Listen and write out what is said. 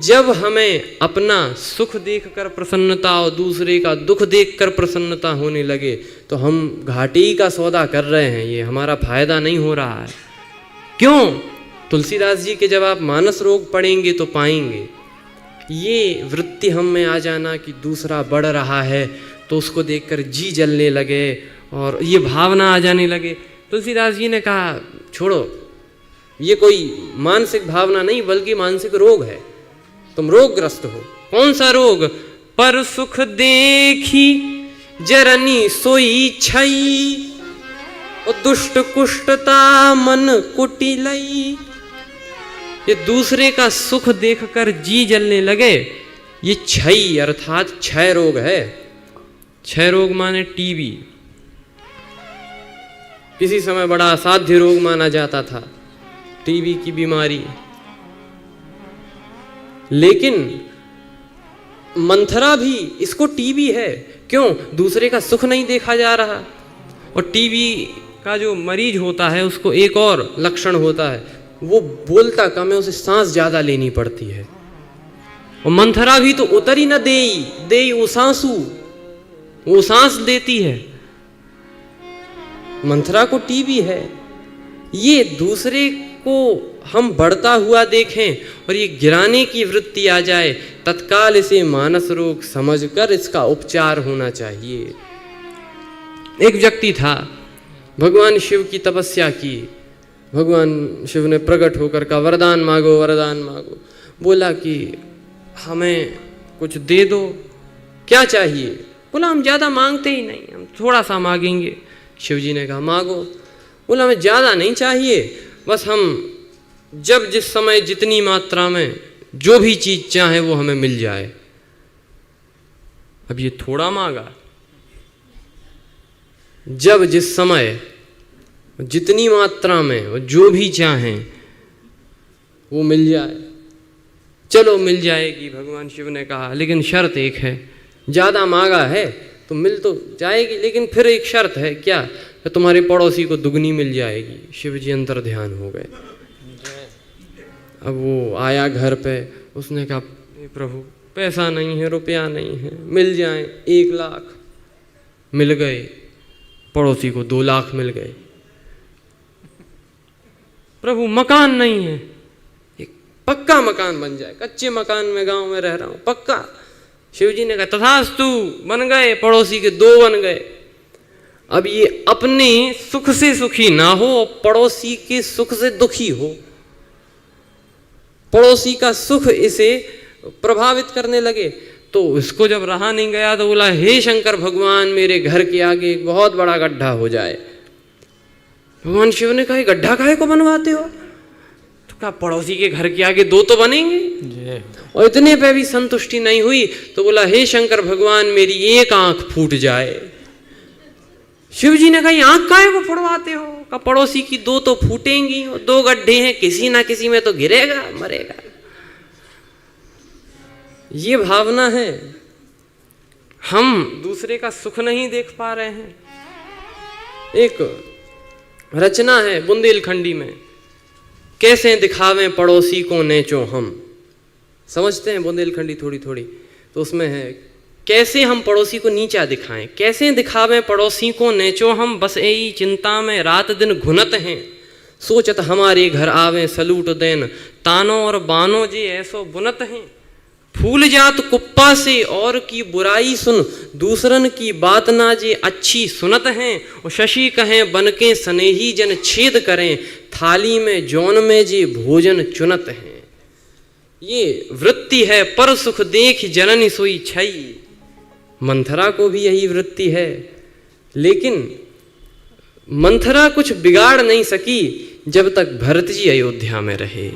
जब हमें अपना सुख देखकर प्रसन्नता और दूसरे का दुख देखकर प्रसन्नता होने लगे तो हम घाटे का सौदा कर रहे हैं, ये हमारा फायदा नहीं हो रहा है। क्यों? तुलसीदास जी के जब आप मानस रोग पढ़ेंगे तो पाएंगे ये वृत्ति हम में आ जाना कि दूसरा बढ़ रहा है तो उसको देखकर जी जलने लगे और ये भावना आ जाने लगे। तुलसीदास जी ने कहा छोड़ो, ये कोई मानसिक भावना नहीं बल्कि मानसिक रोग है, तुम रोगग्रस्त हो। कौन सा रोग? पर सुख देखी जरनी सोई छई और दुष्ट कुष्टता मन कुटिलई। ये दूसरे का सुख देखकर जी जलने लगे, ये क्षय अर्थात क्षय रोग है। क्षय रोग माने टीबी, किसी समय बड़ा असाध्य रोग माना जाता था टीबी की बीमारी, लेकिन मंथरा भी इसको टीबी है। क्यों? दूसरे का सुख नहीं देखा जा रहा। और टीबी का जो मरीज होता है उसको एक और लक्षण होता है, वो बोलता कम है, उसे सांस ज्यादा लेनी पड़ती है। और मंथरा भी तो उतरी न देई वो सांसू, वो सांस देती है। मंथरा को टीबी है। ये दूसरे को हम बढ़ता हुआ देखें और ये गिराने की वृत्ति आ जाए, तत्काल इसे मानस रोग समझकर इसका उपचार होना चाहिए। एक व्यक्ति था, भगवान शिव की तपस्या की, भगवान शिव ने प्रकट होकर कहा वरदान मांगो वरदान मांगो। बोला कि हमें कुछ दे दो, क्या चाहिए? बोला हम ज़्यादा मांगते ही नहीं, हम थोड़ा सा मांगेंगे। शिव जी ने कहा मांगो। बोला हमें ज़्यादा नहीं चाहिए, बस हम जब जिस समय जितनी मात्रा में जो भी चीज़ चाहे वो हमें मिल जाए। अब ये थोड़ा मांगा, जब जिस समय जितनी मात्रा में जो भी चाहें वो मिल जाए। चलो मिल जाएगी, भगवान शिव ने कहा, लेकिन शर्त एक है, ज़्यादा मांगा है तो मिल तो जाएगी, लेकिन फिर एक शर्त है। क्या? तुम्हारे पड़ोसी को दुगनी मिल जाएगी। शिव जी अंतर ध्यान हो गए। अब वो आया घर पे, उसने कहा प्रभु पैसा नहीं है, रुपया नहीं है, मिल जाए 1 लाख। मिल गए, पड़ोसी को 2 लाख मिल गए। प्रभु मकान नहीं है, एक पक्का मकान बन जाए, कच्चे मकान में गांव में रह रहा हूं, पक्का। शिव जी ने कहा तथास्तु, बन गए, पड़ोसी के 2 बन गए। अब ये अपने सुख से सुखी ना हो, पड़ोसी के सुख से दुखी हो। पड़ोसी का सुख इसे प्रभावित करने लगे, तो इसको जब रहा नहीं गया तो बोला हे शंकर भगवान, मेरे घर के आगे एक बहुत बड़ा गड्ढा हो जाए। भगवान शिव ने कहा गड्ढा काहे को बनवाते हो? तो कहा पड़ोसी के घर के आगे 2 तो बनेंगे। और इतने पे भी संतुष्टि नहीं हुई तो बोला हे शंकर भगवान, मेरी 1 आंख फूट जाए। शिव जी ने कहा आंख काहे को फुड़वाते हो? कहा पड़ोसी की 2 तो फूटेंगी, 2 गड्ढे हैं, किसी ना किसी में तो गिरेगा, मरेगा। ये भावना है, हम दूसरे का सुख नहीं देख पा रहे हैं। एक रचना है बुंदेलखंडी में, कैसे दिखावें पड़ोसी को नेचो हम। समझते हैं बुंदेलखंडी थोड़ी थोड़ी? तो उसमें है कैसे हम पड़ोसी को नीचा दिखाएं, कैसे दिखावें पड़ोसी को नेचो हम। बस यही चिंता में रात दिन घुनत हैं, सोचत हमारे घर आवे सलूट देन, तानो और बानो जे ऐसो बुनत हैं। फूल जात कुप्पा से और की बुराई सुन, दूसरन की बात ना जे अच्छी सुनत हैं। और शशि कहें बनके स्नेही जन छेद करें, थाली में जौन में जे भोजन चुनत हैं। ये वृत्ति है, पर सुख देख जननी सोई छई। मंथरा को भी यही वृत्ति है, लेकिन मंथरा कुछ बिगाड़ नहीं सकी जब तक भरत जी अयोध्या में रहे।